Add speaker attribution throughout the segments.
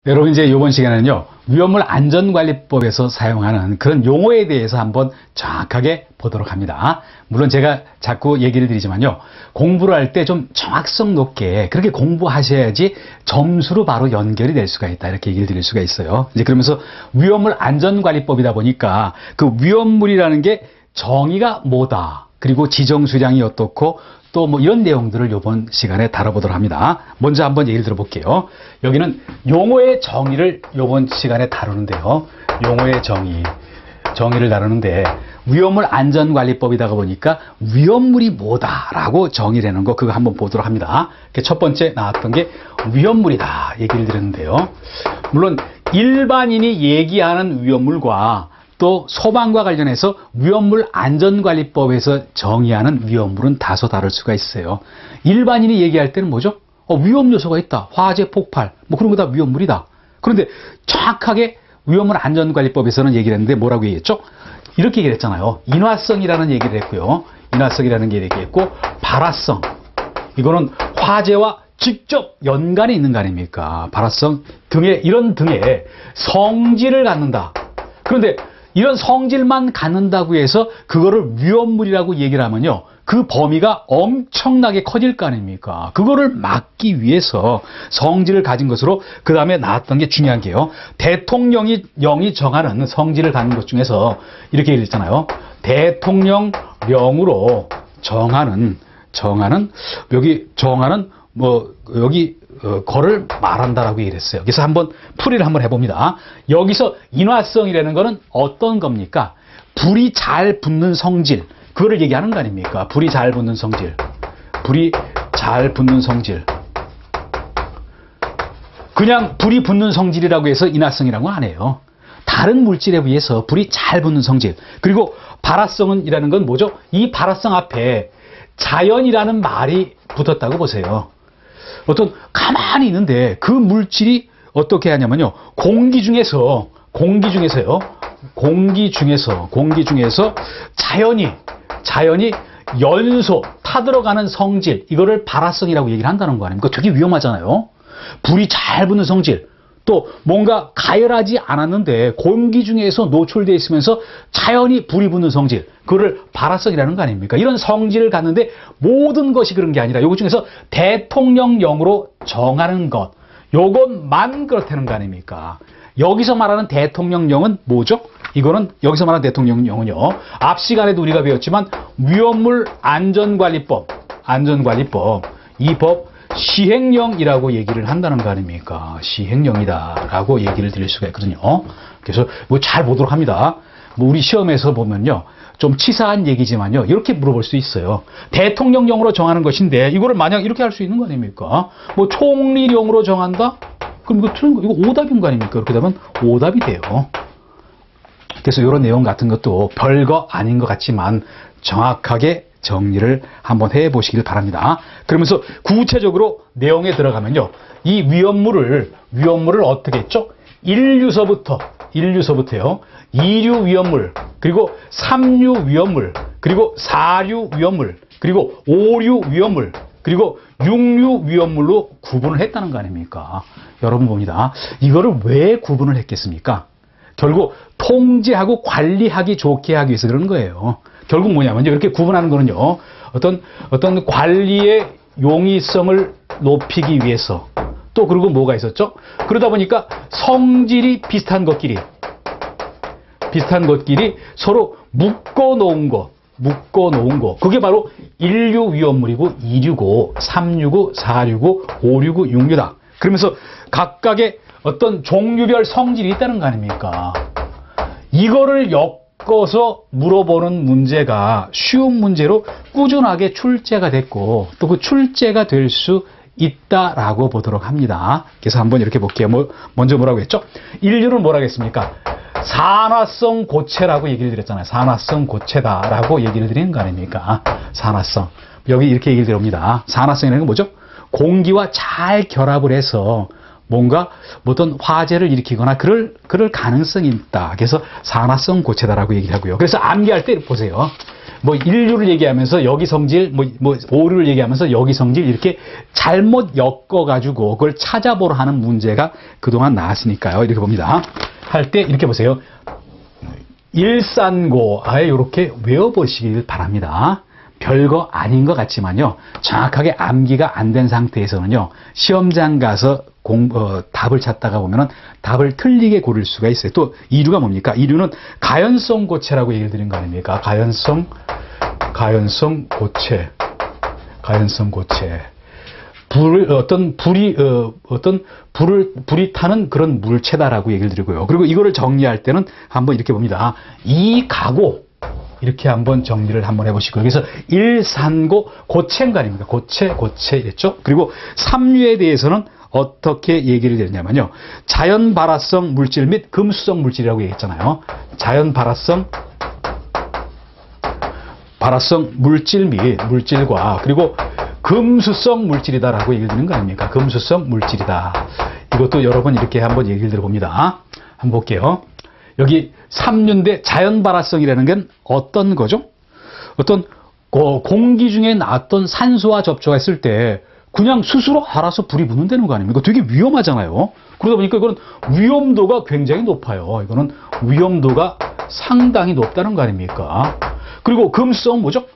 Speaker 1: 여러분 이제 이번 시간에는요, 위험물 안전관리법에서 사용하는 그런 용어에 대해서 한번 정확하게 보도록 합니다. 물론 제가 자꾸 얘기를 드리지만요, 공부를 할 때 좀 정확성 높게 그렇게 공부하셔야지 점수로 바로 연결이 될 수가 있다, 이렇게 얘기를 드릴 수가 있어요. 이제 그러면서 위험물 안전관리법이다 보니까 그 위험물이라는 게 정의가 뭐다, 그리고 지정 수량이 어떻고 또 뭐 이런 내용들을 이번 시간에 다뤄보도록 합니다. 먼저 한번 얘기를 들어볼게요. 여기는 용어의 정의를 이번 시간에 다루는데요. 용어의 정의를 다루는데, 위험물 안전관리법이다 보니까 위험물이 뭐다라고 정의를 해놓은 거, 그거 한번 보도록 합니다. 첫 번째 나왔던 게 위험물이다 얘기를 드렸는데요. 물론 일반인이 얘기하는 위험물과 또 소방과 관련해서 위험물 안전관리법에서 정의하는 위험물은 다소 다를 수가 있어요. 일반인이 얘기할 때는 뭐죠? 위험 요소가 있다. 화재, 폭발, 뭐 그런 거 다 위험물이다. 그런데 정확하게 위험물 안전관리법에서는 얘기를 했는데 뭐라고 얘기했죠? 이렇게 얘기를 했잖아요. 인화성이라는 얘기를 했고요. 인화성이라는 게 얘기했고, 발화성. 이거는 화재와 직접 연관이 있는 거 아닙니까? 발화성 등의, 이런 등의 성질을 갖는다. 그런데 이런 성질만 갖는다고 해서 그거를 위험물이라고 얘기를 하면요, 그 범위가 엄청나게 커질 거 아닙니까? 그거를 막기 위해서 성질을 가진 것으로, 그 다음에 나왔던 게 중요한 게요, 대통령이 정하는 성질을 갖는 것 중에서 이렇게 얘기했잖아요. 대통령령으로 정하는 거를 말한다라고 얘기를 했어요. 그래서 한번 풀이를 한번 해봅니다. 여기서 인화성이라는 거는 어떤 겁니까? 불이 잘 붙는 성질, 그거를 얘기하는 거 아닙니까? 불이 잘 붙는 성질. 그냥 불이 붙는 성질이라고 해서 인화성이라고 안 해요. 다른 물질에 비해서 불이 잘 붙는 성질. 그리고 발화성이라는 건 뭐죠? 이 발화성 앞에 자연이라는 말이 붙었다고 보세요. 어떤 가만히 있는데 그 물질이 어떻게 하냐면요, 공기 중에서 자연이 연소 타들어가는 성질, 이거를 발화성이라고 얘기를 한다는 거 아닙니까? 되게 위험하잖아요. 불이 잘 붙는 성질, 또 뭔가 가열하지 않았는데 공기 중에서 노출되어 있으면서 자연히 불이 붙는 성질, 그거를 발화성이라는 거 아닙니까? 이런 성질을 갖는데 모든 것이 그런 게 아니라 요것 중에서 대통령령으로 정하는 것, 요것만 그렇다는 거 아닙니까? 여기서 말하는 대통령령은 뭐죠? 이거는 여기서 말하는 대통령령은요, 앞 시간에도 우리가 배웠지만 위험물 안전관리법, 이 법 시행령이라고 얘기를 한다는 거 아닙니까? 시행령이다라고 얘기를 드릴 수가 있거든요. 그래서 뭐 잘 보도록 합니다. 뭐 우리 시험에서 보면요, 좀 치사한 얘기지만요, 이렇게 물어볼 수 있어요. 대통령령으로 정하는 것인데 이거를 만약 이렇게 할 수 있는 거 아닙니까? 뭐 총리령으로 정한다? 그럼 이거 틀린 거, 이거 오답인 거 아닙니까? 그렇게 되면 오답이 돼요. 그래서 이런 내용 같은 것도 별거 아닌 것 같지만 정확하게 정리를 한번 해보시길 바랍니다. 그러면서 구체적으로 내용에 들어가면요, 이 위험물을 어떻게 했죠? 1류서부터요, 2류 위험물, 그리고 3류 위험물, 그리고 4류 위험물, 그리고 5류 위험물, 그리고 6류 위험물로 구분을 했다는 거 아닙니까? 여러분 봅니다. 이거를 왜 구분을 했겠습니까? 결국 통제하고 관리하기 좋게 하기 위해서 그러는 거예요. 결국 뭐냐면요, 이렇게 구분하는 거는요, 어떤 관리의 용이성을 높이기 위해서, 또 그리고 뭐가 있었죠? 그러다 보니까 성질이 비슷한 것끼리 서로 묶어 놓은 거, 그게 바로 1류 위험물이고 2류고 3류고 4류고 5류고 6류다. 그러면서 각각의 어떤 종류별 성질이 있다는 거 아닙니까? 이거를 엮어서 물어보는 문제가 쉬운 문제로 꾸준하게 출제가 됐고, 또 그 출제가 될 수 있다라고 보도록 합니다. 그래서 한번 이렇게 볼게요. 먼저 뭐라고 했죠? 1류는 뭐라고 했습니까? 산화성 고체라고 얘기를 드렸잖아요. 산화성 고체다라고 얘기를 드리는 거 아닙니까? 산화성. 여기 이렇게 얘기를 드립니다. 산화성이라는 건 뭐죠? 공기와 잘 결합을 해서 뭔가 어떤 화재를 일으키거나 그럴 가능성이 있다. 그래서 산화성 고체다라고 얘기를 하고요. 그래서 암기할 때 보세요. 뭐 인류를 얘기하면서 여기 성질, 뭐 오류를 얘기하면서 여기 성질 이렇게 잘못 엮어가지고 그걸 찾아보러 하는 문제가 그동안 나왔으니까요. 이렇게 봅니다. 할 때 이렇게 보세요. 일산고 아예 이렇게 외워보시길 바랍니다. 별거 아닌 것 같지만요. 정확하게 암기가 안 된 상태에서는요. 시험장 가서 답을 찾다가 보면은 답을 틀리게 고를 수가 있어요. 또 이류가 뭡니까? 이류는 가연성 고체라고 얘기를 드린 거 아닙니까? 가연성 고체. 불이 타는 그런 물체다라고 얘기를 드리고요. 그리고 이거를 정리할 때는 한번 이렇게 봅니다. 이 가고 이렇게 한번 정리를 한번 해보시고요. 그래서 일산고 고체인가 아닙니까? 고체 이랬죠? 그리고 삼류에 대해서는 어떻게 얘기를 드렸냐면요. 자연 발화성 물질 및 금수성 물질이라고 얘기했잖아요. 자연 발화성 물질 및 물질과 그리고 금수성 물질이다라고 얘기를 드리는 거 아닙니까? 금수성 물질이다. 이것도 여러 번 이렇게 한번 얘기를 들어봅니다. 한번 볼게요. 여기 삼류인데 자연 발화성이라는 건 어떤 거죠? 어떤 공기 중에 나왔던 산소와 접촉했을 때 그냥 스스로 알아서 불이 붙는다는 거 아닙니까? 되게 위험하잖아요. 그러다 보니까 이거는 위험도가 굉장히 높아요. 이거는 위험도가 상당히 높다는 거 아닙니까? 그리고 금수성은 뭐죠?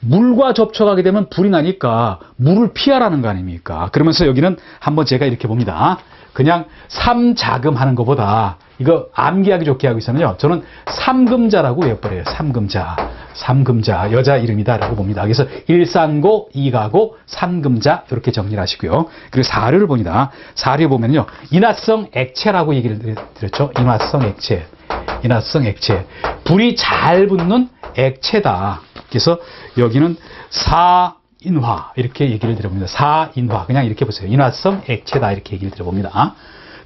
Speaker 1: 물과 접촉하게 되면 불이 나니까 물을 피하라는 거 아닙니까? 그러면서 여기는 한번 제가 이렇게 봅니다. 그냥 삼자금하는 것보다 이거 암기하기 좋게 하고 있으면요. 저는 삼금자라고 외워버려요. 삼금자 여자 이름이다라고 봅니다. 그래서 일산고, 이가고, 삼금자 이렇게 정리를 하시고요. 그리고 사료를 봅니다. 사료 보면요. 인화성 액체라고 얘기를 드렸죠. 인화성 액체. 불이 잘 붙는 액체다. 그래서 여기는 사인화 이렇게 얘기를 드려봅니다. 사인화 그냥 이렇게 보세요. 인화성 액체다 이렇게 얘기를 드려봅니다.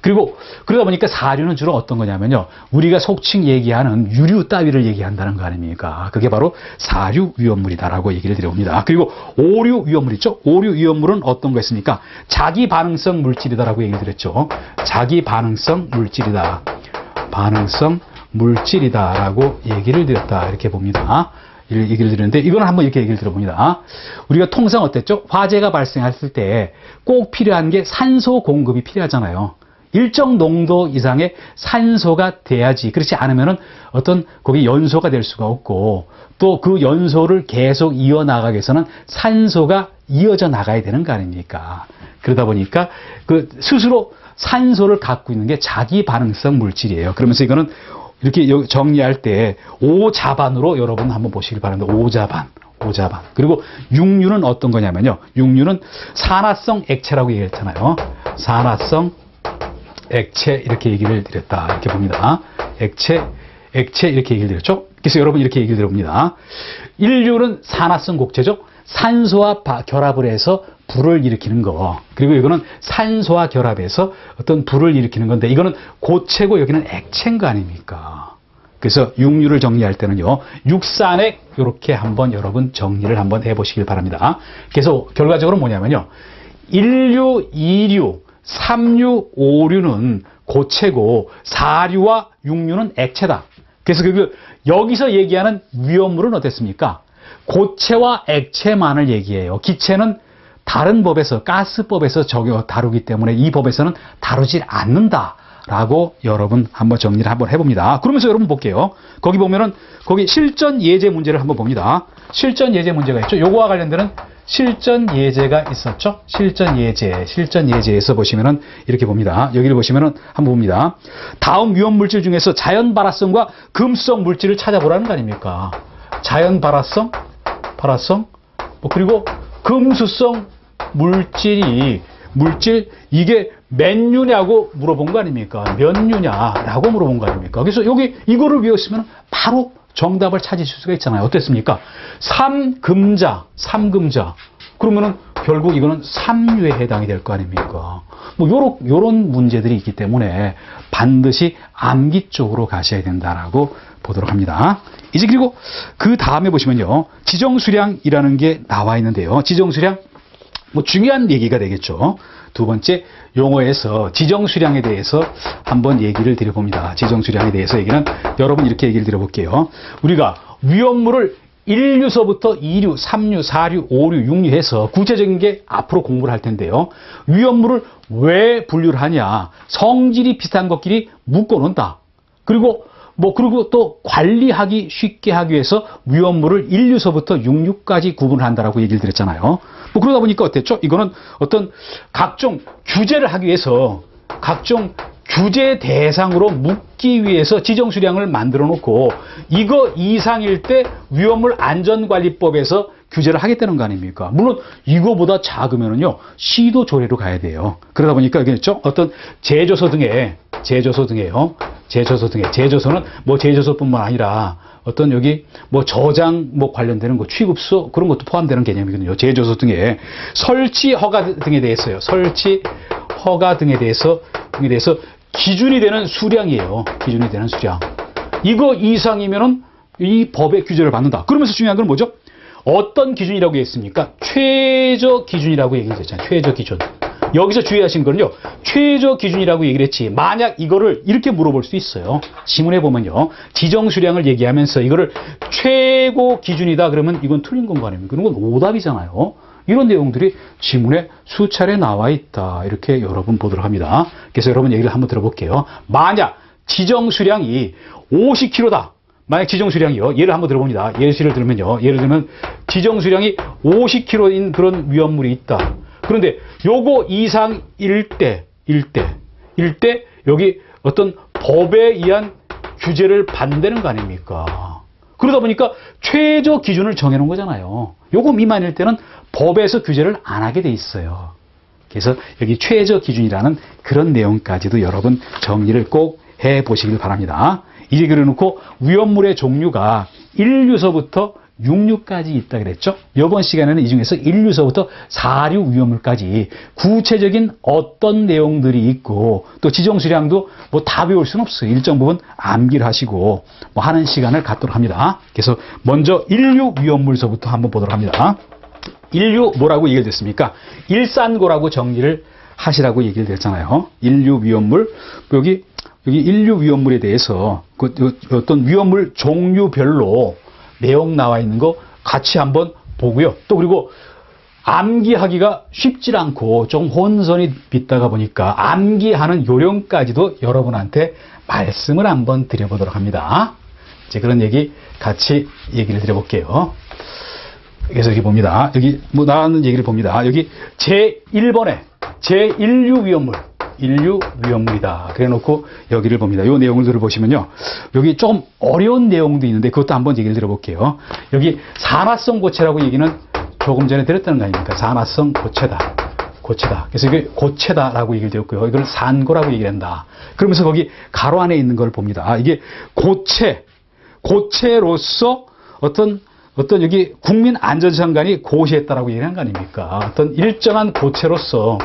Speaker 1: 그리고 그러다 보니까 사류는 주로 어떤 거냐면요. 우리가 속칭 얘기하는 유류 따위를 얘기한다는 거 아닙니까? 그게 바로 사류 위험물이다라고 얘기를 드려봅니다. 그리고 오류 위험물 있죠? 오류 위험물은 어떤 거 있습니까? 자기 반응성 물질이다라고 얘기를 드렸죠. 자기 반응성 물질이다. 반응성 물질이다라고 얘기를 드렸다. 이렇게 봅니다. 얘기를 드렸는데 이거는 한번 이렇게 얘기를 들어봅니다. 우리가 통상 어땠죠? 화재가 발생했을 때 꼭 필요한 게 산소 공급이 필요하잖아요. 일정 농도 이상의 산소가 돼야지. 그렇지 않으면은 어떤 거기 연소가 될 수가 없고 또 그 연소를 계속 이어나가기 위해서는 산소가 이어져 나가야 되는 거 아닙니까? 그러다 보니까 그 스스로 산소를 갖고 있는 게 자기 반응성 물질이에요. 그러면서 이거는 이렇게 정리할 때 오자반으로 여러분 한번 보시길 바랍니다. 오자반. 그리고 육류는 어떤 거냐면요. 육류는 산화성 액체라고 얘기했잖아요. 산화성 액체 이렇게 얘기를 드렸다. 이렇게 봅니다. 액체 이렇게 얘기를 드렸죠. 그래서 여러분 이렇게 얘기를 드려봅니다. 인류는 산화성 곡체죠. 산소와 결합을 해서 불을 일으키는 거. 그리고 이거는 산소와 결합해서 어떤 불을 일으키는 건데 이거는 고체고 여기는 액체인 거 아닙니까? 그래서 육류를 정리할 때는요. 육산액 이렇게 한번 여러분 정리를 한번 해보시길 바랍니다. 그래서 결과적으로 뭐냐면요. 1류, 2류, 3류, 5류는 고체고 4류와 6류는 액체다. 그래서 여기서 얘기하는 위험물은 어땠습니까? 고체와 액체만을 얘기해요. 기체는 다른 법에서 가스법에서 다루기 때문에 이 법에서는 다루지 않는다라고 여러분 한번 정리를 한번 해봅니다. 그러면서 여러분 볼게요. 거기 보면은 거기 실전 예제 문제를 한번 봅니다. 실전 예제 문제가 있죠. 요거와 관련되는 실전 예제가 있었죠. 실전 예제에서 보시면은 이렇게 봅니다. 여기를 보시면은 한번 봅니다. 다음 위험 물질 중에서 자연 발화성과 금수성 물질을 찾아보라는 거 아닙니까? 자연 발화성, 그리고 금수성 물질 이게 몇 류냐고 물어본 거 아닙니까? 몇 류냐라고 물어본 거 아닙니까? 그래서 이거를 외웠으면 바로 정답을 찾으실 수가 있잖아요. 어땠습니까? 삼금자. 그러면은 결국 이거는 삼류에 해당이 될 거 아닙니까? 뭐 요런 문제들이 있기 때문에 반드시 암기 쪽으로 가셔야 된다라고 보도록 합니다. 이제 그리고 그 다음에 보시면요. 지정수량이라는 게 나와 있는데요. 지정수량 뭐 중요한 얘기가 되겠죠. 두 번째 용어에서 지정수량에 대해서 한번 얘기를 드려봅니다. 지정수량에 대해서 얘기는 여러분 이렇게 얘기를 드려볼게요. 우리가 위험물을 1류서부터 2류, 3류, 4류, 5류, 6류 해서 구체적인 게 앞으로 공부를 할 텐데요. 위험물을 왜 분류를 하냐? 성질이 비슷한 것끼리 묶어 놓는다. 그리고 또 관리하기 쉽게 하기 위해서 위험물을 1류서부터 6류까지 구분을 한다라고 얘기를 드렸잖아요. 그러다 보니까 어땠죠? 이거는 어떤 각종 규제를 하기 위해서 각종 규제 대상으로 묶기 위해서 지정 수량을 만들어 놓고 이거 이상일 때 위험물 안전관리법에서 규제를 하겠다는 거 아닙니까? 물론 이거보다 작으면은요 시도 조례로 가야 돼요. 그러다 보니까 이게 있죠? 어떤 제조소는 제조소뿐만 아니라 어떤 여기 저장 관련되는 거 취급소 그런 것도 포함되는 개념이거든요. 제조소 등에 설치 허가 등에 대해서요. 설치 허가 등에 대해서 기준이 되는 수량이에요. 기준이 되는 수량. 이거 이상이면은 이 법의 규제를 받는다. 그러면서 중요한 건 뭐죠? 어떤 기준이라고 했습니까? 최저 기준이라고 얘기했잖아요. 최저 기준. 여기서 주의하신 거는요. 최저 기준이라고 얘기를 했지. 만약 이거를 이렇게 물어볼 수 있어요. 지문에 보면요. 지정 수량을 얘기하면서 이거를 최고 기준이다. 그러면 이건 틀린 건 아닙니까? 그런 건 오답이잖아요. 이런 내용들이 지문에 수차례 나와 있다. 이렇게 여러분 보도록 합니다. 그래서 여러분 얘기를 한번 들어볼게요. 만약 지정 수량이 50kg다. 만약 지정 수량이요. 예를 한번 들어봅니다. 예를 들면 지정 수량이 50kg인 그런 위험물이 있다. 그런데 요거 이상일 때 여기 어떤 법에 의한 규제를 받는다는 거 아닙니까? 그러다 보니까 최저 기준을 정해놓은 거잖아요. 요거 미만일 때는 법에서 규제를 안 하게 돼 있어요. 그래서 여기 최저 기준이라는 그런 내용까지도 여러분 정리를 꼭 해보시길 바랍니다. 이 얘기를 놓고 위험물의 종류가 1류서부터 6류까지 있다 그랬죠. 이번 시간에는 이 중에서 1류서부터 4류 위험물까지 구체적인 어떤 내용들이 있고 또 지정 수량도 다 배울 수는 없어요. 일정 부분 암기를 하시고 하는 시간을 갖도록 합니다. 그래서 먼저 1류 위험물서부터 한번 보도록 합니다. 1류 뭐라고 얘기를 됐습니까? 일산고라고 정리를 하시라고 얘기를 드렸잖아요. 1류 위험물 여기 1류 위험물에 대해서 어떤 위험물 종류별로 내용 나와 있는 거 같이 한번 보고요. 또 그리고 암기하기가 쉽지 않고 좀 혼선이 빗다가 보니까 암기하는 요령까지도 여러분한테 말씀을 한번 드려보도록 합니다. 이제 그런 얘기 같이 얘기를 드려볼게요. 그래서 여기 봅니다. 여기 나오는 얘기를 봅니다. 여기 제1번에 제1류 위험물. 1류 위험물이다. 그래 놓고 여기를 봅니다. 이 내용을 들어보시면요. 여기 좀 어려운 내용도 있는데 그것도 한번 얘기를 들어볼게요. 여기 산화성 고체라고 얘기는 조금 전에 들었다는 거 아닙니까? 산화성 고체다. 그래서 이게 고체다라고 얘기를 드렸고요. 이걸 산고라고 얘기를 한다. 그러면서 거기 가로 안에 있는 걸 봅니다. 이게 고체로서 어떤 여기 국민안전장관이 고시했다라고 얘기한 거 아닙니까? 어떤 일정한 고체로서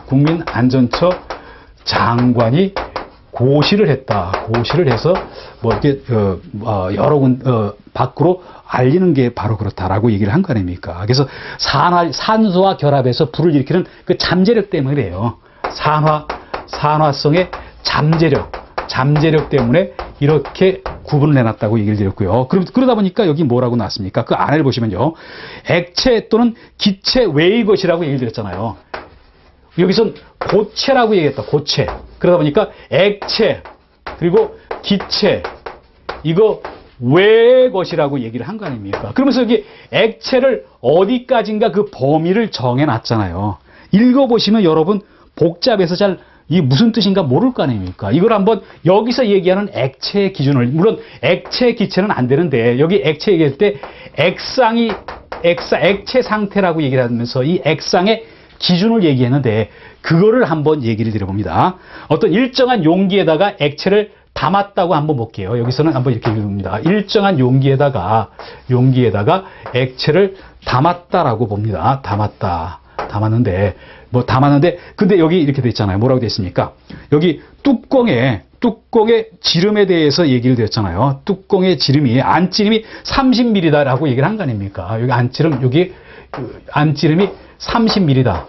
Speaker 1: 국민안전처 장관이 고시를 했다. 고시를 해서 이렇게 여러 군 밖으로 알리는 게 바로 그렇다라고 얘기를 한 거 아닙니까? 그래서 산소와 결합해서 불을 일으키는 그 잠재력 때문에요. 산화성의 잠재력 때문에 이렇게 구분을 해놨다고 얘기를 드렸고요. 그러다 보니까 여기 뭐라고 나왔습니까? 그 안을 보시면요. 액체 또는 기체 외의 것이라고 얘기를 드렸잖아요. 여기선 고체라고 얘기했다. 고체. 그러다 보니까 액체 그리고 기체 이거 외의 것이라고 얘기를 한 거 아닙니까? 그러면서 여기 액체를 어디까지인가 그 범위를 정해놨잖아요. 읽어보시면 여러분 복잡해서 이 무슨 뜻인가 모를 거 아닙니까? 이걸 한번 여기서 얘기하는 액체 기준을, 물론 액체 기체는 안 되는데 여기 액체 얘기할 때 액체 상태라고 얘기를 하면서 이 액상의 기준을 얘기했는데 그거를 한번 얘기를 드려봅니다. 어떤 일정한 용기에다가 액체를 담았다고 한번 볼게요. 여기서는 한번 이렇게 읽습니다. 일정한 용기에다가 액체를 담았다라고 봅니다. 담았는데 근데 여기 이렇게 돼 있잖아요. 뭐라고 돼 있습니까? 여기 뚜껑의 지름에 대해서 얘기를 드렸잖아요. 뚜껑의 지름이 안지름이 30mm다라고 얘기를 한 거 아닙니까? 여기 안지름이 30mm다.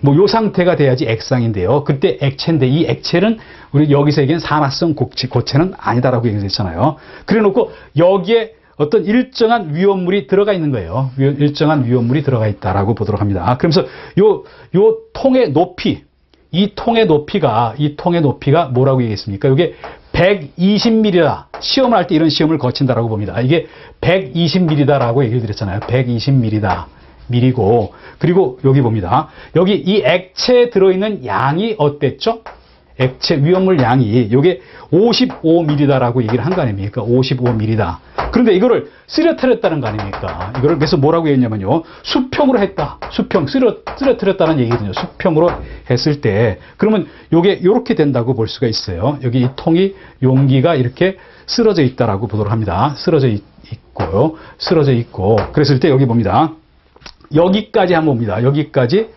Speaker 1: 뭐 요 상태가 돼야지 액상인데요. 그때 액체인데 이 액체는 우리 여기서 얘기한 산화성 고체는 아니다라고 얘기했잖아요. 그래 놓고 여기에 어떤 일정한 위험물이 들어가 있는 거예요. 일정한 위험물이 들어가 있다라고 보도록 합니다. 그러면서 요 통의 높이, 이 통의 높이가 뭐라고 얘기했습니까? 이게 120mm다. 시험을 할 때 이런 시험을 거친다라고 봅니다. 이게 120mm다라고 얘기를 드렸잖아요. 120mm다. 미리고, 그리고 여기 봅니다. 여기 이 액체에 들어있는 양이 어땠죠? 액체 위험물 양이 요게 55mm다라고 얘기를 한 거 아닙니까? 55mm다. 그런데 이거를 쓰러뜨렸다는 거 아닙니까? 이거를 그래서 뭐라고 했냐면요. 수평으로 했다. 수평, 쓰러뜨렸다는 얘기거든요. 수평으로 했을 때 그러면 요게 요렇게 된다고 볼 수가 있어요. 여기 이 통이 용기가 이렇게 쓰러져 있다라고 보도록 합니다. 쓰러져 있고요. 쓰러져 있고 그랬을 때 여기 봅니다. 여기까지 한번 봅니다. 여기까지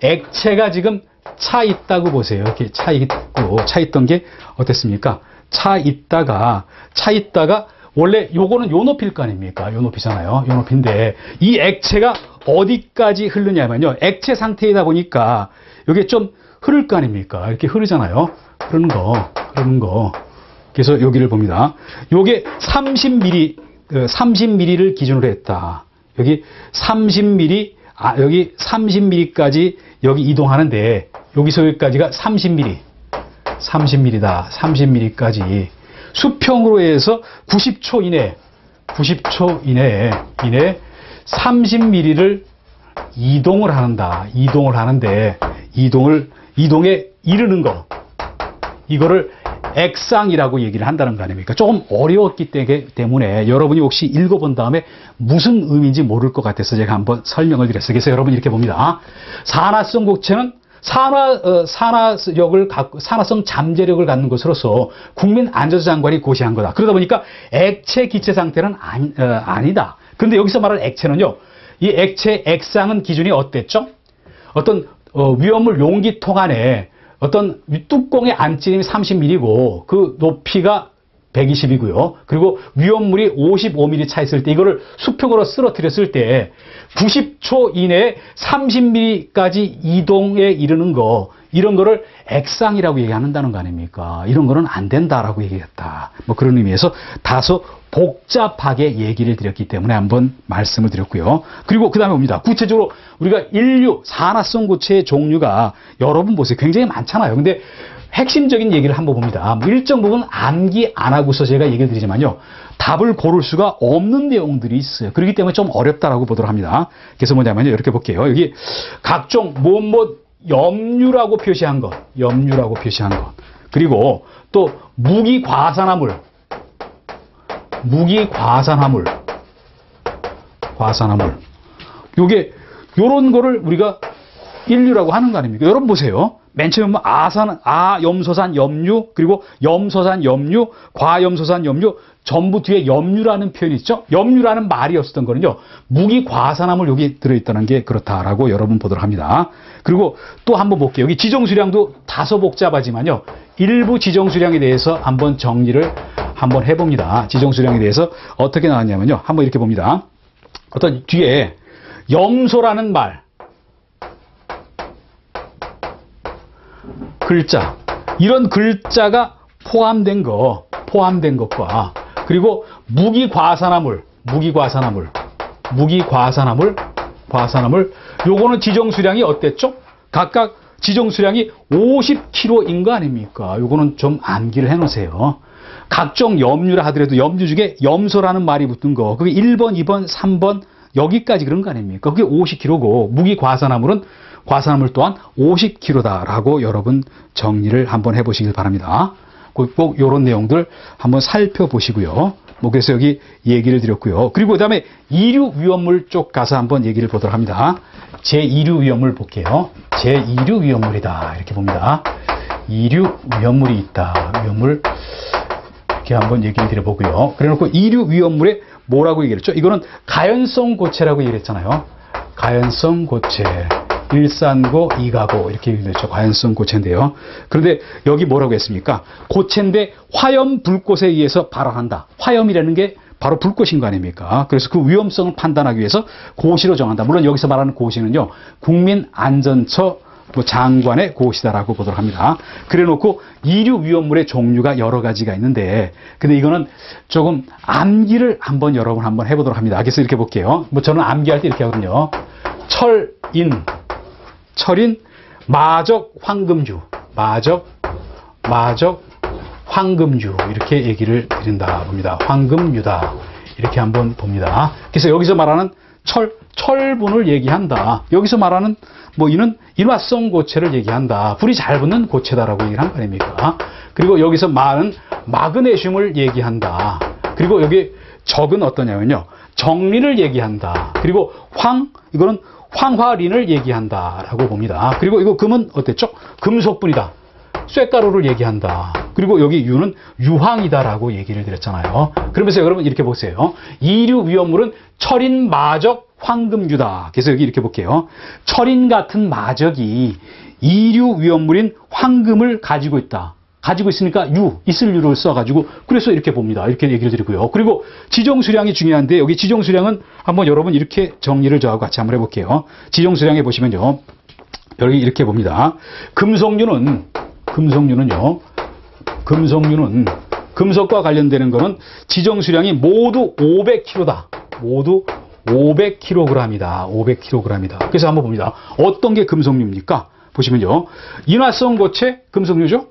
Speaker 1: 액체가 지금 차 있다고 보세요. 이렇게 차 있던 게 어땠습니까? 차 있다가 원래 요거는 요 높이일 거 아닙니까? 요 높이잖아요. 요 높이인데 이 액체가 어디까지 흐르냐면요. 액체 상태이다 보니까 이게 좀 흐를 거 아닙니까? 이렇게 흐르잖아요. 흐르는 거. 그래서 여기를 봅니다. 요게 30mm를 기준으로 했다. 여기 30mm, 여기 30mm까지 여기 이동하는데 여기서 여기까지가 30mm다. 30mm까지 수평으로 해서 90초 이내에 30mm를 이동을 하는데 이동에 이르는 거 이거를 액상이라고 얘기를 한다는 거 아닙니까? 조금 어려웠기 때문에 여러분이 혹시 읽어본 다음에 무슨 의미인지 모를 것 같아서 제가 한번 설명을 드렸어요. 그래서 여러분 이렇게 봅니다. 산화성 곡체는 산화성 잠재력을 갖는 것으로서 국민안전장관이 고시한 거다. 그러다 보니까 액체 기체 상태는 아니다. 그런데 여기서 말하는 액체는요. 이 액체 액상은 기준이 어땠죠? 어떤 위험물 용기통 안에 어떤 뚜껑의 안찌림이 30mm고 그 높이가 120이고요. 그리고 위험물이 55mm 차 있을 때 이거를 수평으로 쓰러뜨렸을 때 90초 이내에 30mm까지 이동에 이르는 거 이런 거를 액상이라고 얘기한다는 거 아닙니까? 이런 거는 안 된다라고 얘기했다. 뭐 그런 의미에서 다소 복잡하게 얘기를 드렸기 때문에 한번 말씀을 드렸고요. 그리고 그 다음에 봅니다. 구체적으로 우리가 인류 산화성 고체의 종류가 여러분 보세요. 굉장히 많잖아요. 근데 핵심적인 얘기를 한번 봅니다. 일정 부분 암기 안 하고서 제가 얘기를 드리지만요. 답을 고를 수가 없는 내용들이 있어요. 그렇기 때문에 좀 어렵다라고 보도록 합니다. 그래서 뭐냐면요. 이렇게 볼게요. 여기 각종 염류라고 표시한 것. 그리고 또 무기과산화물. 요게 요런 거를 우리가 인류라고 하는 거 아닙니까? 여러분 보세요. 맨 처음에 염소산 염류, 그리고 염소산 염류, 과염소산 염류, 전부 뒤에 염류라는 표현이 있죠? 염류라는 말이 없었던 거는요, 무기과산화물 여기 들어있다는 게 그렇다라고 여러분 보도록 합니다. 그리고 또 한번 볼게요. 여기 지정수량도 다소 복잡하지만요, 일부 지정수량에 대해서 한번 정리를 한번 해봅니다. 지정수량에 대해서 어떻게 나왔냐면요, 한번 이렇게 봅니다. 어떤 뒤에 염소라는 말, 글자, 이런 글자가 포함된 것과 그리고 무기과산화물, 요거는 지정수량이 어땠죠? 각각 지정수량이 50kg인 거 아닙니까? 요거는 좀 암기를 해놓으세요. 각종 염류라 하더라도 염류 중에 염소라는 말이 붙은 거, 그게 1번, 2번, 3번 여기까지 그런 거 아닙니까? 그게 50kg고 무기과산화물은 과산화물 또한 50kg다라고 여러분 정리를 한번 해보시길 바랍니다. 꼭 이런 내용들 한번 살펴보시고요. 뭐 그래서 여기 얘기를 드렸고요. 그리고 그 다음에 이류 위험물 쪽 가서 한번 얘기를 보도록 합니다. 제2류 위험물 볼게요. 제2류 위험물이다. 이렇게 봅니다. 2류 위험물이 있다. 위험물 이렇게 한번 얘기를 드려보고요. 그래놓고 2류 위험물에 뭐라고 얘기했죠? 이거는 가연성 고체라고 얘기했잖아요. 가연성 고체. 1산고, 2가고 이렇게 얘기했죠. 가연성 고체인데요. 그런데 여기 뭐라고 했습니까? 고체인데 화염 불꽃에 의해서 발화한다. 화염이라는 게 바로 불꽃인 거 아닙니까? 그래서 그 위험성을 판단하기 위해서 고시로 정한다. 물론 여기서 말하는 고시는요, 국민안전처 장관의 고시다라고 보도록 합니다. 그래 놓고 이류 위험물의 종류가 여러 가지가 있는데, 근데 이거는 조금 암기를 여러분 한번 해보도록 합니다. 그래서 이렇게 볼게요. 저는 암기할 때 이렇게 하거든요. 철인, 마적, 황금유, 마적, 황금유, 이렇게 얘기를 드린다 봅니다. 황금유다, 이렇게 한번 봅니다. 그래서 여기서 말하는 철분을 얘기한다. 여기서 말하는 이는 일화성 고체를 얘기한다. 불이 잘 붙는 고체다라고 얘기를 한 거 아닙니까? 그리고 여기서 말은 마그네슘을 얘기한다. 그리고 여기 적은 어떠냐면요, 정린을 얘기한다. 그리고 이거는 황화린을 얘기한다라고 봅니다. 그리고 이거 금은 어땠죠? 금속분이다. 쇳가루를 얘기한다. 그리고 여기 유는 유황이다라고 얘기를 드렸잖아요. 그러면서 여러분 이렇게 보세요. 이류 위험물은 철인, 마적, 황금유다. 그래서 여기 이렇게 볼게요. 철인 같은 마적이 이류 위험물인 황금을 가지고 있다. 가지고 있으니까 있을 유를 써가지고, 그래서 이렇게 봅니다. 이렇게 얘기를 드리고요. 그리고 지정수량이 중요한데, 여기 지정수량은 한번 여러분 이렇게 정리를 저하고 같이 한번 해볼게요. 지정수량에 보시면요, 여기 이렇게 봅니다. 금속류는 금속과 관련되는 거는 지정수량이 모두 500kg다. 모두 500kg이다. 500kg이다. 그래서 한번 봅니다. 어떤 게 금속류입니까? 보시면요, 인화성 고체 금속류죠.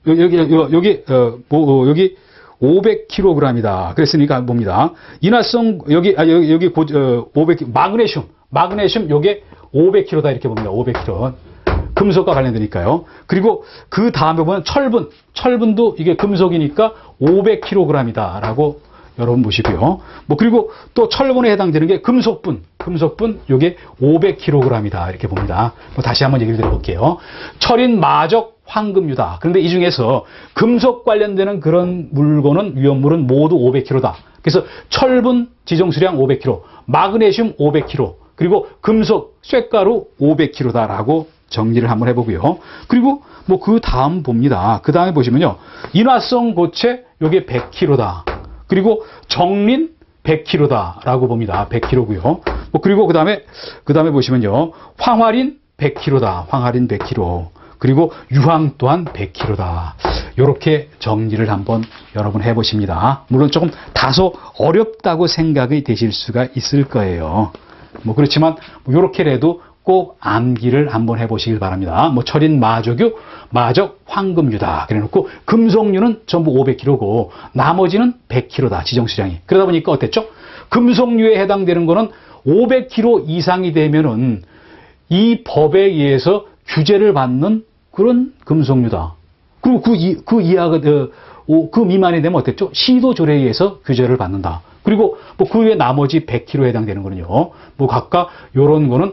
Speaker 1: 여기 500kg이다. 그랬으니까 봅니다. 인화성 여기 500 마그네슘 요게 500kg다, 이렇게 봅니다. 500kg. 금속과 관련되니까요. 그리고 그 다음에 보면 철분도 이게 금속이니까 500kg이다라고 여러분 보시고요. 그리고 또 철분에 해당되는 게 금속분 요게 500kg이다, 이렇게 봅니다. 다시 한번 얘기를 드려볼게요. 철인, 마적, 황금유다. 그런데 이 중에서 금속 관련되는 그런 위험물은 모두 500kg다. 그래서 철분 지정수량 500kg, 마그네슘 500kg, 그리고 금속 쇳가루 500kg다라고 정리를 한번 해보고요. 그리고 그 다음 봅니다. 그 다음에 보시면요, 인화성 고체 요게 100kg다. 그리고 정린 100kg다라고 봅니다. 100kg고요. 그리고 그 다음에 보시면요, 황화린 100kg다. 황화린 100kg. 그리고 유황 또한 100kg다. 이렇게 정리를 한번 여러분 해보십니다. 물론 조금 다소 어렵다고 생각이 되실 수가 있을 거예요. 그렇지만 이렇게라도 꼭 암기를 한번 해보시길 바랍니다. 철인, 마적, 황금유다. 그래 놓고 금속류는 전부 500kg고 나머지는 100kg다. 지정수량이. 그러다 보니까 어땠죠? 금속류에 해당되는 거는 500kg 이상이 되면은 이 법에 의해서 규제를 받는 그런 금속류다. 그리고 그 미만이 되면 어땠죠? 시도조례에 의해서 규제를 받는다. 그리고 그 외에 나머지 100kg에 해당되는 거는요, 각각 요런 거는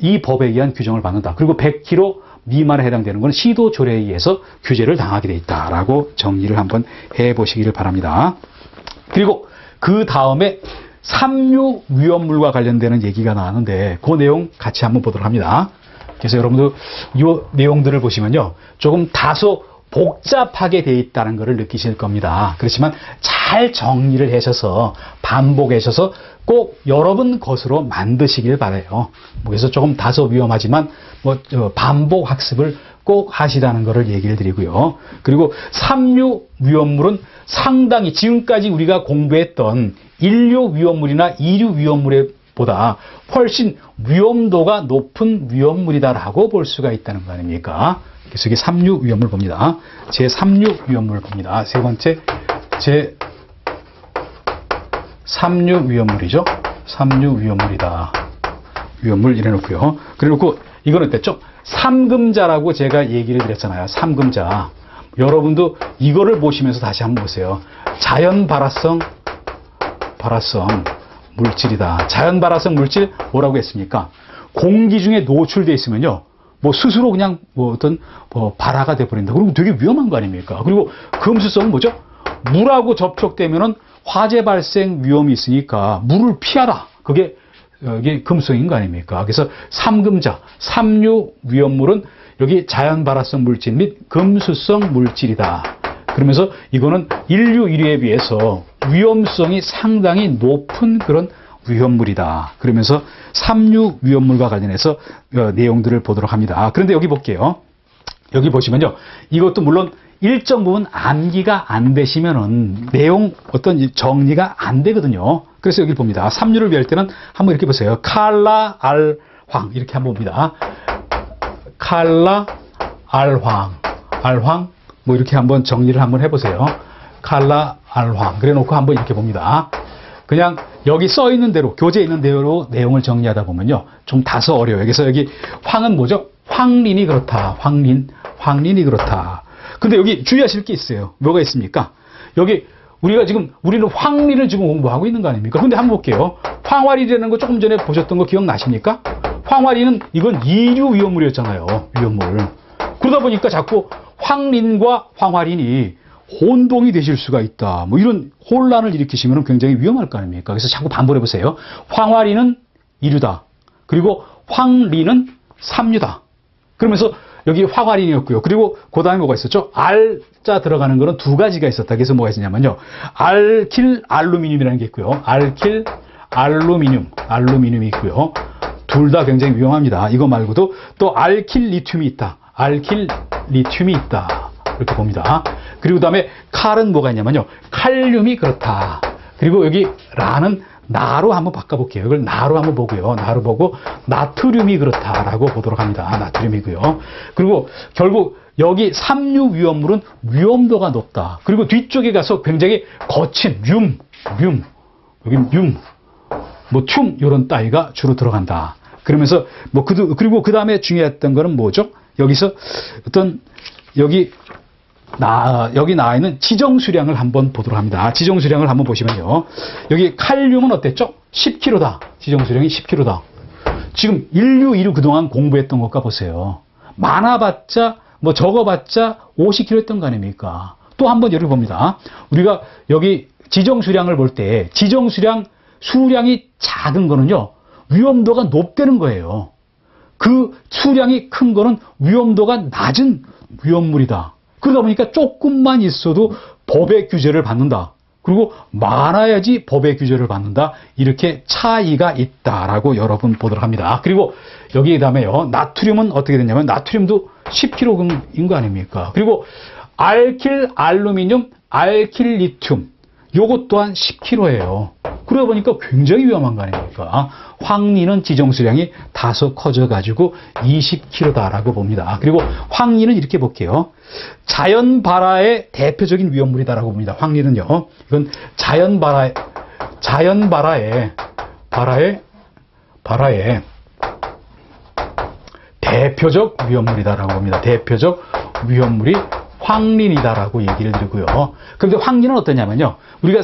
Speaker 1: 이 법에 의한 규정을 받는다. 그리고 100kg 미만에 해당되는 거는 시도조례에 의해서 규제를 당하게 돼 있다라고 정리를 한번 해 보시기를 바랍니다. 그리고 그 다음에 삼류 위험물과 관련되는 얘기가 나왔는데, 그 내용 같이 한번 보도록 합니다. 그래서 여러분들 이 내용들을 보시면요, 조금 다소 복잡하게 돼 있다는 것을 느끼실 겁니다. 그렇지만 잘 정리를 하셔서 반복하셔서 꼭 여러분 것으로 만드시길 바라요. 그래서 조금 다소 위험하지만 반복 학습을 꼭 하시라는 것을 얘기를 드리고요. 그리고 삼류 위험물은 상당히 지금까지 우리가 공부했던 일류 위험물이나 이류 위험물에 보다 훨씬 위험도가 높은 위험물이다라고 볼 수가 있다는 거 아닙니까? 그래서 이게 삼류 위험물 봅니다. 제3류 위험물 봅니다. 세 번째 제3류 위험물이죠. 3류 위험물이다. 위험물 이래놓고요. 그래놓고 이건 어땠죠? 삼금자라고 제가 얘기를 드렸잖아요. 삼금자. 여러분도 이거를 보시면서 다시 한번 보세요. 자연 발화성 물질이다. 자연 발화성 물질 뭐라고 했습니까? 공기 중에 노출되어 있으면요, 스스로 그냥 발화가 돼버린다. 그리고 되게 위험한 거 아닙니까? 그리고 금수성은 뭐죠? 물하고 접촉되면은 화재 발생 위험이 있으니까 물을 피하라. 이게 금수성인 거 아닙니까? 그래서 삼금자, 삼류 위험물은 여기 자연 발화성 물질 및 금수성 물질이다. 그러면서 이거는 인류 1위에 비해서 위험성이 상당히 높은 그런 위험물이다. 그러면서 삼류 위험물과 관련해서 내용들을 보도록 합니다. 그런데 여기 볼게요. 여기 보시면요. 이것도 물론 일정 부분 암기가 안 되시면은 내용 어떤 정리가 안 되거든요. 그래서 여기 봅니다. 삼류를 배울 때는 한번 이렇게 보세요. 칼라, 알, 황 이렇게 한번 봅니다. 칼라, 알황, 알황 뭐 이렇게 한번 정리를 한번 해보세요. 칼라, 알황 그래 놓고 한번 이렇게 봅니다. 그냥 여기 써 있는 대로 교재에 있는 대로 내용을 정리하다 보면요 좀 다소 어려워요. 그래서 여기 황은 뭐죠? 황린이 그렇다. 황린이 그렇다. 근데 여기 주의하실 게 있어요. 뭐가 있습니까? 여기 우리는 황린을 지금 공부하고 있는 거 아닙니까? 근데 한번 볼게요. 황화리라는 거 조금 전에 보셨던 거 기억나십니까? 황화리는 이건 이류 위험물이었잖아요. 위험물. 그러다 보니까 자꾸 황린과 황화린이 혼동이 되실 수가 있다. 뭐 이런 혼란을 일으키시면 굉장히 위험할 거 아닙니까? 그래서 자꾸 반복해 보세요. 황화리는 이류다. 그리고 황린은 삼류다. 그러면서 여기 황화린이었고요. 그리고 그 다음에 뭐가 있었죠? 알자 들어가는 거는 두 가지가 있었다. 그래서 뭐가 있었냐면요. 알킬 알루미늄이라는 게 있고요. 알킬 알루미늄이 있고요. 둘 다 굉장히 위험합니다. 이거 말고도 또 알킬 리튬이 있다. 알킬 리튬이 있다. 이렇게 봅니다. 그리고 그다음에 칼은 뭐가 있냐면요. 칼륨이 그렇다. 그리고 여기 라는 나로 한번 바꿔볼게요. 이걸 나로 한번 보고요. 나로 보고 나트륨이 그렇다라고 보도록 합니다. 나트륨이고요. 그리고 결국 여기 삼류 위험물은 위험도가 높다. 그리고 뒤쪽에 가서 굉장히 거친 여기 뭐 튬 이런 따위가 주로 들어간다. 그러면서 뭐 그리고 그 다음에 중요했던 거는 뭐죠? 여기서 어떤 여기 나와 있는 지정수량을 한번 보도록 합니다. 지정수량을 한번 보시면요. 여기 칼륨은 어땠죠? 10kg다. 지정수량이 10kg다. 지금 1류, 2류 그동안 공부했던 것과 보세요. 많아봤자, 뭐 적어봤자 50kg 했던 거 아닙니까? 또 한번 여기 봅니다. 우리가 여기 지정수량을 볼 때 수량이 작은 거는요. 위험도가 높다는 거예요. 그 수량이 큰 거는 위험도가 낮은 위험물이다. 그러다 보니까 조금만 있어도 법의 규제를 받는다. 그리고 많아야지 법의 규제를 받는다. 이렇게 차이가 있다라고 여러분 보도록 합니다. 그리고 여기 다음에요. 나트륨은 어떻게 되냐면 나트륨도 10kg인 거 아닙니까? 그리고 알킬 알루미늄, 알킬 리튬 요것 또한 10kg예요. 그러다 보니까 굉장히 위험한 거 아닙니까? 황리는 지정수량이 다소 커져가지고 20kg다라고 봅니다. 그리고 황리는 이렇게 볼게요. 자연 발화의 대표적인 위험물이다라고 봅니다. 황리는요. 이건 자연 발화의 대표적 위험물이다라고 봅니다. 대표적 위험물이 황린이다라고 얘기를 드리고요. 그런데 황린은 어떠냐면요. 우리가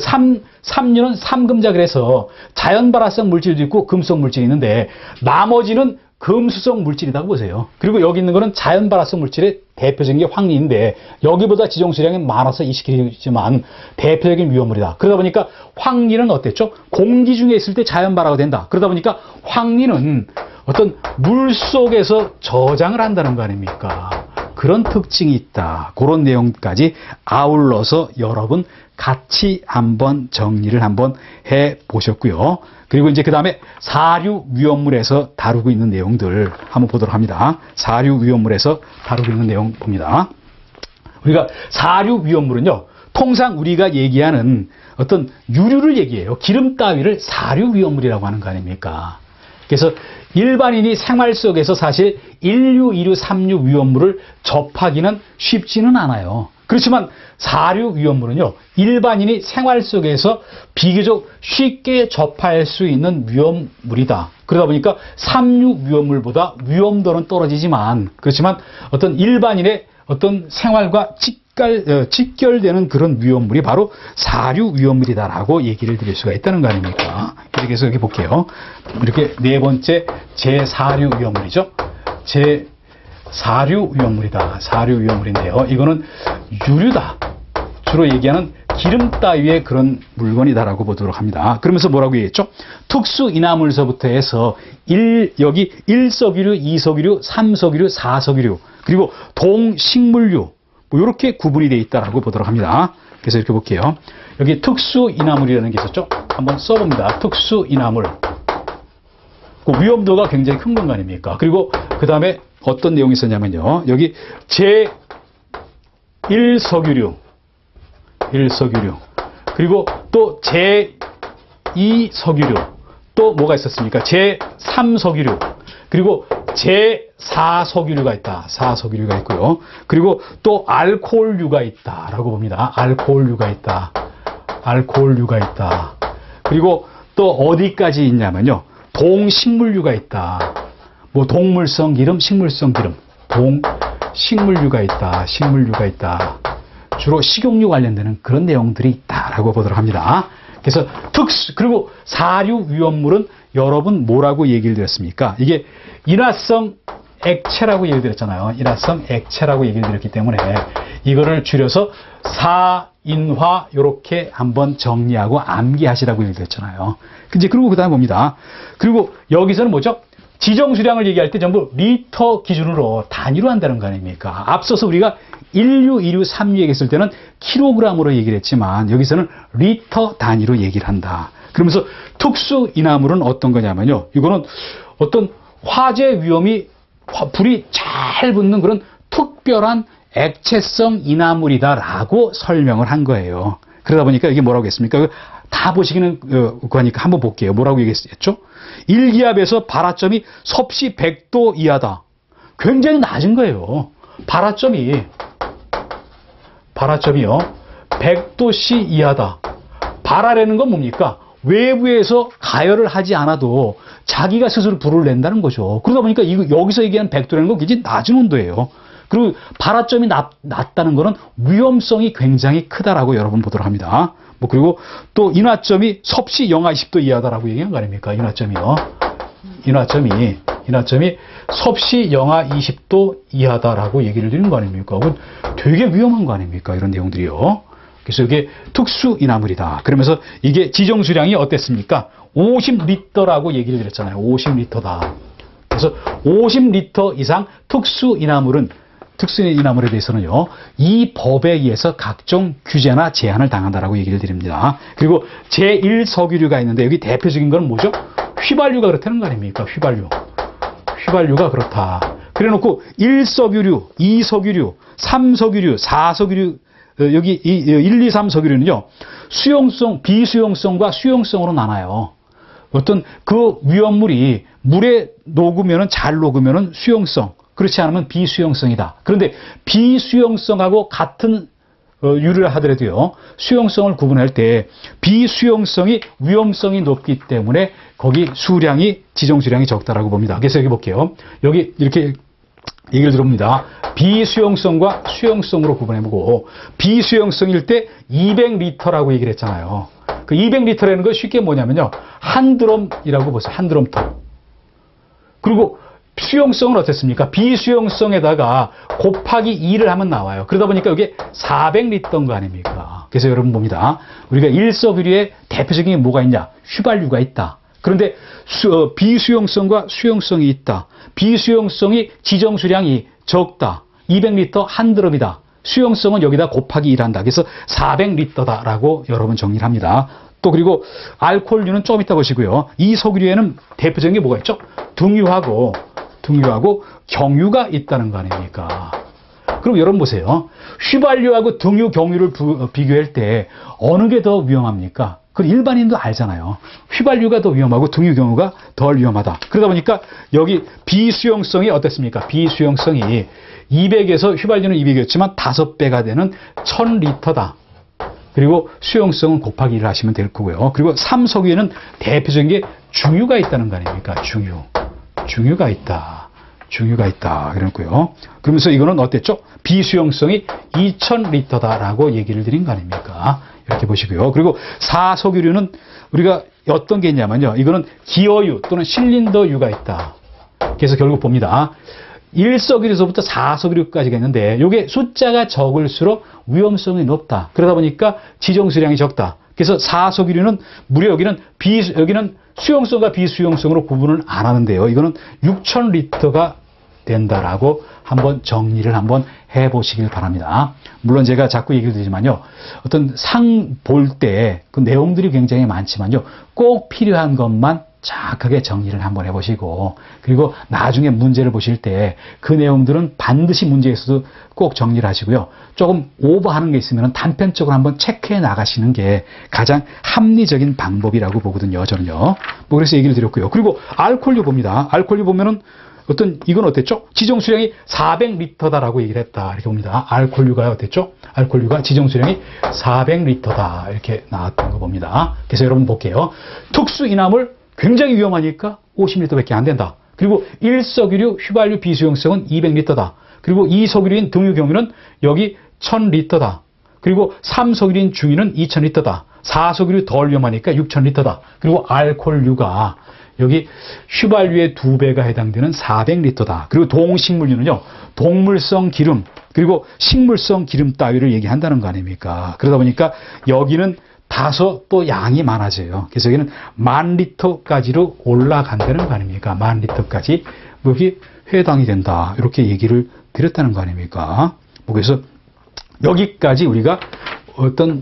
Speaker 1: 삼류는 삼금자 그래서 자연 발화성 물질도 있고 금속 물질이 있는데 나머지는 금수성 물질이라고 보세요. 그리고 여기 있는 거는 자연 발화성 물질의 대표적인 게 황린인데 여기보다 지정수량이 많아서 20kg지만 대표적인 위험물이다. 그러다 보니까 황린은 어땠죠? 공기 중에 있을 때 자연 발화가 된다. 그러다 보니까 황린은 어떤 물 속에서 저장을 한다는 거 아닙니까? 그런 특징이 있다. 그런 내용까지 아울러서 여러분 같이 한번 정리를 한번 해 보셨고요. 그리고 이제 그 다음에 사류 위험물에서 다루고 있는 내용들 한번 보도록 합니다. 사류 위험물에서 다루고 있는 내용 봅니다. 우리가 사류 위험물은요. 통상 우리가 얘기하는 어떤 유류를 얘기해요. 기름 따위를 사류 위험물이라고 하는 거 아닙니까? 그래서 일반인이 생활 속에서 사실 1류, 2류, 3류 위험물을 접하기는 쉽지는 않아요. 그렇지만 4류 위험물은요. 일반인이 생활 속에서 비교적 쉽게 접할 수 있는 위험물이다. 그러다 보니까 3류 위험물보다 위험도는 떨어지지만 그렇지만 어떤 일반인의 어떤 생활과 직결되는 그런 위험물이 바로 4류 위험물이다라고 얘기를 드릴 수가 있다는 거 아닙니까? 그래서 여기 볼게요. 이렇게 네 번째 제4류 위험물이죠. 제4류 위험물이다. 4류 위험물인데요. 이거는 유류다. 주로 얘기하는 기름 따위의 그런 물건이다라고 보도록 합니다. 그러면서 뭐라고 얘기했죠? 특수 인화물서부터 해서 여기 1석유류, 2석유류, 3석유류, 4석유류 그리고 동식물류 뭐 이렇게 구분이 되어 있다라고 보도록 합니다. 그래서 이렇게 볼게요. 여기 특수인화물이라는 게 있었죠? 한번 써봅니다. 특수인화물. 그 위험도가 굉장히 큰 건 아닙니까? 그리고 그 다음에 어떤 내용이 있었냐면요. 여기 제1석유류. 1석유류. 그리고 또 제2석유류. 또 뭐가 있었습니까? 제3석유류. 그리고 제4석유류가 있다. 4석유류가 있고요. 그리고 또 알코올류가 있다라고 봅니다. 알코올류가 있다. 알코올류가 있다. 그리고 또 어디까지 있냐면요. 동식물류가 있다. 뭐 동물성 기름, 식물성 기름. 동식물류가 있다. 식물류가 있다. 주로 식용유 관련되는 그런 내용들이 있다라고 보도록 합니다. 그래서 그리고 사류 위험물은 여러분 뭐라고 얘기를 드렸습니까? 이게 인화성 액체라고 얘기를 드렸잖아요. 인화성 액체라고 얘기를 드렸기 때문에 이거를 줄여서 사인화 이렇게 한번 정리하고 암기하시라고 얘기를 드렸잖아요. 이제 그리고 그 다음에 봅니다. 그리고 여기서는 뭐죠? 지정수량을 얘기할 때 전부 리터 기준으로 단위로 한다는 거 아닙니까? 앞서서 우리가 1류, 2류, 3류 얘기했을 때는 킬로그램으로 얘기를 했지만 여기서는 리터 단위로 얘기를 한다. 그러면서 특수인화물은 어떤 거냐면요. 이거는 어떤 화재 위험이 불이 잘 붙는 그런 특별한 액체성 인화물이다라고 설명을 한 거예요. 그러다 보니까 이게 뭐라고 했습니까? 다 보시기는 그거니까 한번 볼게요. 뭐라고 얘기했죠? 1기압에서 발화점이 섭씨 100도 이하다. 굉장히 낮은 거예요. 발화점이요. 100도씨 이하다. 발화라는 건 뭡니까? 외부에서 가열을 하지 않아도 자기가 스스로 불을 낸다는 거죠. 그러다 보니까 여기서 얘기하는 100도라는 건 굉장히 낮은 온도예요. 그리고 발화점이 낮다는 것은 위험성이 굉장히 크다라고 여러분 보도록 합니다. 뭐 그리고 또 인화점이 섭씨 영하 20도 이하다라고 얘기한 거 아닙니까? 인화점이요. 인화점이 섭씨 영하 20도 이하다라고 얘기를 드리는 거 아닙니까? 그건 되게 위험한 거 아닙니까? 이런 내용들이요. 그래서 이게 특수인화물이다. 그러면서 이게 지정수량이 어땠습니까? 50리터라고 얘기를 드렸잖아요. 50리터다. 그래서 50리터 이상 특수인화물에 대해서는요, 이 법에 의해서 각종 규제나 제한을 당한다라고 얘기를 드립니다. 그리고 제1석유류가 있는데 여기 대표적인 건 뭐죠? 휘발유가 그렇다는 거 아닙니까? 휘발유가 그렇다. 그래 놓고 1석유류, 2석유류, 3석유류, 4석유류, 여기 1, 2, 3석유류는요, 수용성, 비수용성과 수용성으로 나눠요. 어떤 그 위험물이 물에 녹으면은 잘 녹으면은 수용성, 그렇지 않으면 비수용성이다. 그런데 비수용성하고 같은 유를 하더라도요, 수용성을 구분할 때 비수용성이 위험성이 높기 때문에 거기 지정수량이 적다라고 봅니다. 그래서 여기 볼게요. 여기 이렇게 얘기를 들어봅니다. 비수용성과 수용성으로 구분해보고, 비수용성일 때 200리터라고 얘기를 했잖아요. 그 200리터라는 거 쉽게 뭐냐면요, 한 드럼이라고 보세요. 한 드럼통. 그리고 수용성은 어땠습니까? 비수용성에다가 곱하기 2를 하면 나와요. 그러다 보니까 이게 400리터인 거 아닙니까? 그래서 여러분 봅니다. 우리가 1석유류에 대표적인 게 뭐가 있냐? 휘발유가 있다. 그런데 비수용성과 수용성이 있다. 비수용성이 지정수량이 적다. 200리터 한 드럼이다. 수용성은 여기다 곱하기 1한다. 그래서 400리터다라고 여러분 정리를 합니다. 또 그리고 알코올류는 좀 이따 보시고요. 이 석유류에는 대표적인 게 뭐가 있죠? 등유하고 경유가 있다는 거 아닙니까? 그럼 여러분 보세요. 휘발유하고 등유, 경유를 비교할 때 어느 게 더 위험합니까? 그건 일반인도 알잖아요. 휘발유가 더 위험하고 등유, 경유가 덜 위험하다. 그러다 보니까 여기 비수용성이 어땠습니까? 비수용성이 200에서 휘발유는 200이었지만 5배가 되는 1000리터다. 그리고 수용성은 곱하기 1을 하시면 될 거고요. 그리고 3석유에는 대표적인 게 중유가 있다는 거 아닙니까? 중유가 있다. 그랬고요. 그러면서 이거는 어땠죠? 비수용성이 2000리터다라고 얘기를 드린 거 아닙니까? 이렇게 보시고요. 그리고 4석유류는 우리가 어떤 게 있냐면요. 이거는 기어유 또는 실린더유가 있다. 그래서 결국 봅니다. 1석유류에서부터 4석유류까지가 있는데 이게 숫자가 적을수록 위험성이 높다. 그러다 보니까 지정수량이 적다. 그래서 4석유류는 무려 여기는 수용성과 비수용성으로 구분을 안 하는데요. 이거는 6000리터가 된다라고 한번 정리를 한번 해보시길 바랍니다. 물론 제가 자꾸 얘기를 드리지만요. 어떤 상 볼 때 그 내용들이 굉장히 많지만요. 꼭 필요한 것만 정확하게 정리를 한번 해보시고, 그리고 나중에 문제를 보실 때 그 내용들은 반드시 문제에서도 꼭 정리를 하시고요. 조금 오버하는 게 있으면 단편적으로 한번 체크해 나가시는 게 가장 합리적인 방법이라고 보거든요. 저는요. 뭐 그래서 얘기를 드렸고요. 그리고 알코올류 봅니다. 알코올류 보면은 이건 어땠죠? 지정 수량이 400리터다라고 얘기를 했다. 이렇게 봅니다. 알코올류가 어땠죠? 알코올류가 지정 수량이 400리터다. 이렇게 나왔던 거 봅니다. 그래서 여러분 볼게요. 특수 이나물 굉장히 위험하니까 50리터밖에 안 된다. 그리고 1석유류 휘발유 비수용성은 200리터다. 그리고 2석유류인 등유 경유는 여기 1000리터다. 그리고 3석유류인 중유는 2000리터다. 4석유류 덜 위험하니까 6000리터다. 그리고 알코올류가 여기 휘발유의 2배가 해당되는 400리터다. 그리고 동식물류는요, 동물성 기름, 그리고 식물성 기름 따위를 얘기한다는 거 아닙니까? 그러다 보니까 여기는 다소 또 양이 많아져요. 그래서 여기는 10,000리터까지로 올라간다는 거 아닙니까? 10,000리터까지 여기 해당이 된다. 이렇게 얘기를 드렸다는 거 아닙니까? 그래서 여기까지 우리가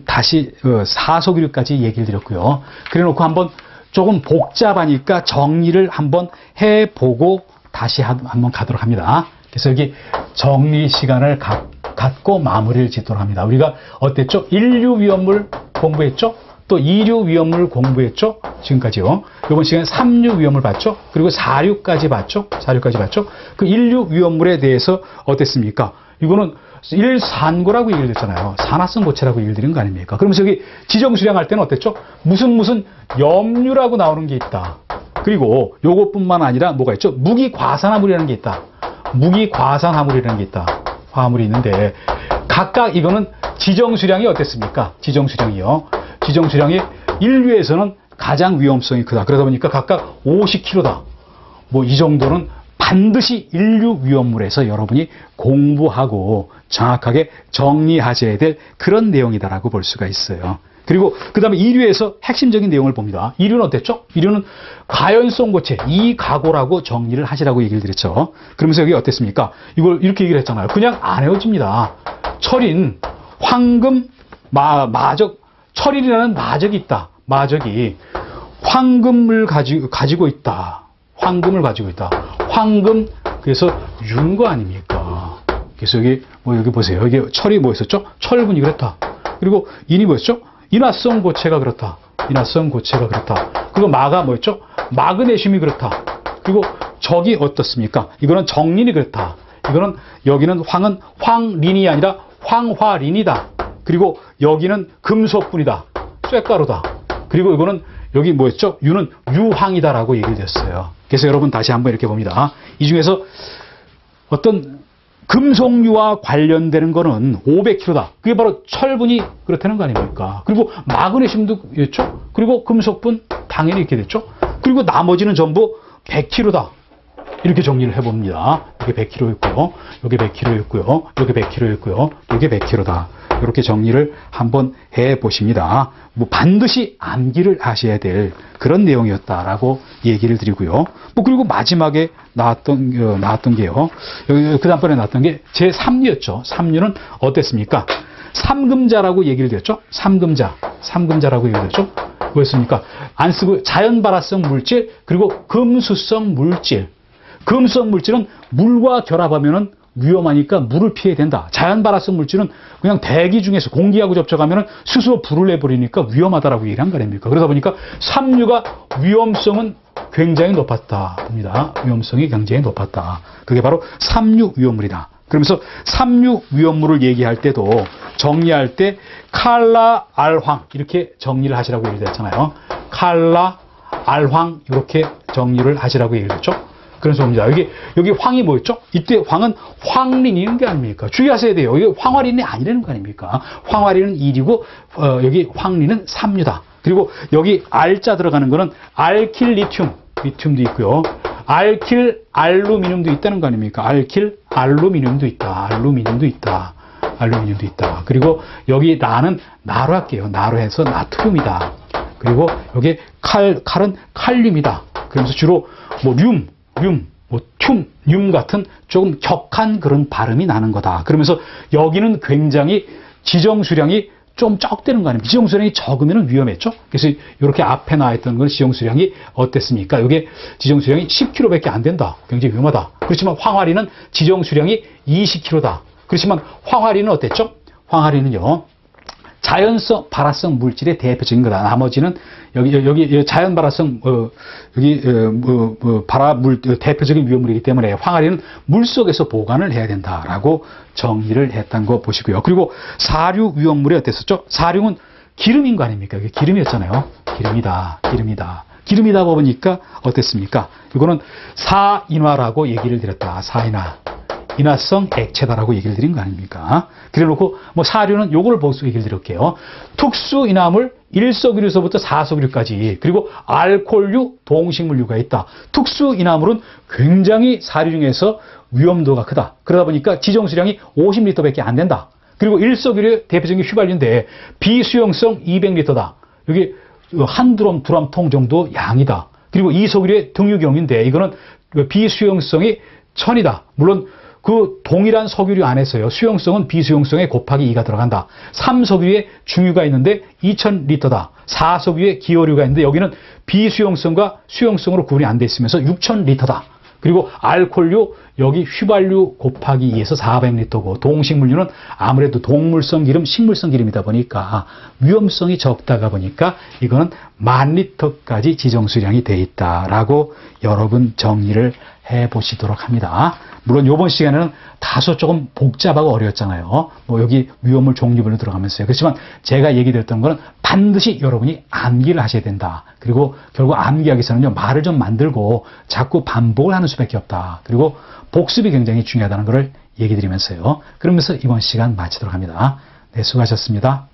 Speaker 1: 다시 4석유류까지 얘기를 드렸고요. 그래 놓고 한번 조금 복잡하니까 정리를 한번 해보고 다시 한번 가도록 합니다. 그래서 여기 정리 시간을 갖고 마무리를 짓도록 합니다. 우리가 어땠죠? 1류 위험물 공부했죠? 또 2류 위험물 공부했죠? 지금까지요. 이번 시간에 3류 위험물 봤죠? 그리고 4류까지 봤죠? 4류까지 봤죠? 그 1류 위험물에 대해서 어땠습니까? 이거는 일산고라고 얘기를 했잖아요. 산화성 고체라고 얘기를 드린 거 아닙니까? 그러면서 여기 지정수량 할 때는 어땠죠? 무슨 염류라고 나오는 게 있다. 그리고 요것뿐만 아니라 뭐가 있죠? 무기과산화물이라는 게 있다. 무기과산화물이라는 게 있다. 화물이 있는데 각각 이거는 지정수량이 어땠습니까? 지정수량이요. 지정수량이 인류에서는 가장 위험성이 크다. 그러다 보니까 각각 50kg다. 뭐 이 정도는 반드시 인류 위험물에서 여러분이 공부하고 정확하게 정리하셔야 될 그런 내용이다라고 볼 수가 있어요. 그리고 그 다음에 2류에서 핵심적인 내용을 봅니다. 2류는 어땠죠? 2류는 가연성 고체, 이가고라고 정리를 하시라고 얘기를 드렸죠. 그러면서 여기 어땠습니까? 이걸 이렇게 얘기를 했잖아요. 그냥 안 헤어집니다. 철인, 황금, 마적, 철인이라는 마적이 있다. 마적이 황금을 가지고 있다. 황금을 가지고 있다. 황금, 그래서 윤거 아닙니까? 그래서 여기 보세요. 여기 철이 뭐 있었죠? 철분이 그렇다. 그리고 인이 뭐였죠? 인화성 고체가 그렇다. 인화성 고체가 그렇다. 그리고 마가 뭐였죠? 마그네슘이 그렇다. 그리고 적이 어떻습니까? 이거는 정린이 그렇다. 이거는 여기는 황은 황린이 아니라 황화린이다. 그리고 여기는 금속분이다. 쇳가루다. 그리고 이거는 여기 뭐였죠? 유는 유황이다라고 얘기를 했어요. 그래서 여러분 다시 한번 이렇게 봅니다. 이 중에서 어떤 금속류와 관련되는 거는 500kg다. 그게 바로 철분이 그렇다는 거 아닙니까? 그리고 마그네슘도 있죠? 그리고 금속분 당연히 이렇게 됐죠? 그리고 나머지는 전부 100kg다. 이렇게 정리를 해봅니다. 여기 100kg였고요. 여기 100kg였고요. 여기 100kg였고요. 여기 100kg다. 이렇게 정리를 한번 해보십니다. 뭐 반드시 암기를 하셔야 될 그런 내용이었다라고 얘기를 드리고요. 뭐 그리고 마지막에 나왔던 게요. 그 다음번에 나왔던 게 제3류였죠. 3류는 어땠습니까? 삼금자라고 얘기를 드렸죠. 삼금자라고 얘기를 드렸죠. 뭐였습니까? 안 쓰고 자연 발화성 물질 그리고 금수성 물질. 금수성 물질은 물과 결합하면은 위험하니까 물을 피해야 된다. 자연 발화성 물질은 그냥 대기 중에서 공기하고 접촉하면 스스로 불을 내버리니까 위험하다라고 얘기를 한 거 아닙니까? 그러다 보니까 삼류가 위험성은 굉장히 높았다. 봅니다. 위험성이 굉장히 높았다. 그게 바로 삼류 위험물이다. 그러면서 삼류 위험물을 얘기할 때도 정리할 때 칼라, 알황 이렇게 정리를 하시라고 얘기를 했잖아요. 칼라, 알황 이렇게 정리를 하시라고 얘기를 했죠. 그래서 봅니다. 여기 황이 뭐였죠? 이때 황은 황린이는 게 아닙니까? 주의하셔야 돼요. 이게 황화린이 아니라는 거 아닙니까? 황화린은 1이고 여기 황린은 3류다. 그리고 여기 알자 들어가는 거는 알킬 리튬도 있고요. 알킬 알루미늄도 있다는 거 아닙니까? 알킬 알루미늄도 있다. 알루미늄도 있다. 그리고 여기 나는 나로 할게요. 나로 해서 나트륨이다. 그리고 여기 칼은 칼륨이다. 그러면서 주로 뭐 늠 같은 조금 격한 그런 발음이 나는 거다. 그러면서 여기는 굉장히 지정수량이 좀 적다는 거 아닙니까? 지정수량이 적으면 위험했죠? 그래서 이렇게 앞에 나와 있던 건 지정수량이 어땠습니까? 이게 지정수량이 10kg밖에 안 된다. 굉장히 위험하다. 그렇지만 황화리는 지정수량이 20kg다. 그렇지만 황화리는 어땠죠? 황화리는요, 자연성 발화성 물질의 대표적인 거다. 나머지는 여기 자연 발화성 발화물 대표적인 위험물이기 때문에 황화리는 물 속에서 보관을 해야 된다라고 정의를 했던 거 보시고요. 그리고 사류 위험물이 어땠었죠? 사류는 기름인 거 아닙니까? 이게 기름이었잖아요. 기름이다 보니까 어땠습니까? 이거는 사인화라고 얘기를 드렸다. 사인화. 인화성 액체다라고 얘기를 드린 거 아닙니까? 그래 놓고, 사류는 요걸 보고 얘기를 드릴게요. 특수인화물 1석유류서부터 4석유류까지, 그리고 알코올류, 동식물류가 있다. 특수인화물은 굉장히 사류 중에서 위험도가 크다. 그러다 보니까 지정수량이 50리터밖에 안 된다. 그리고 1석유류 대표적인 휘발유인데, 비수용성 200리터다. 여기 한 두람통 정도 양이다. 그리고 2석유류의 등유경인데, 이거는 비수용성이 1000이다. 물론, 그 동일한 석유류 안에서요, 수용성은 비수용성에 곱하기 2가 들어간다. 3석유에 중유가 있는데 2000리터다. 4석유에 기호류가 있는데 여기는 비수용성과 수용성으로 구분이 안 돼 있으면서 6000리터다. 그리고 알코올류, 여기 휘발유 곱하기 2에서 400리터고, 동식물류는 아무래도 동물성 기름, 식물성 기름이다 보니까 위험성이 적다가 보니까 이거는 10,000리터까지 지정수량이 돼 있다라고 여러분 정리를 해보시도록 합니다. 물론 이번 시간에는 다소 조금 복잡하고 어려웠잖아요. 여기 위험물 종류별로 들어가면서요. 그렇지만 제가 얘기드렸던 거는 반드시 여러분이 암기를 하셔야 된다. 그리고 결국 암기하기 위해서는요, 말을 좀 만들고 자꾸 반복을 하는 수밖에 없다. 그리고 복습이 굉장히 중요하다는 것을 얘기 드리면서요. 그러면서 이번 시간 마치도록 합니다. 네, 수고하셨습니다.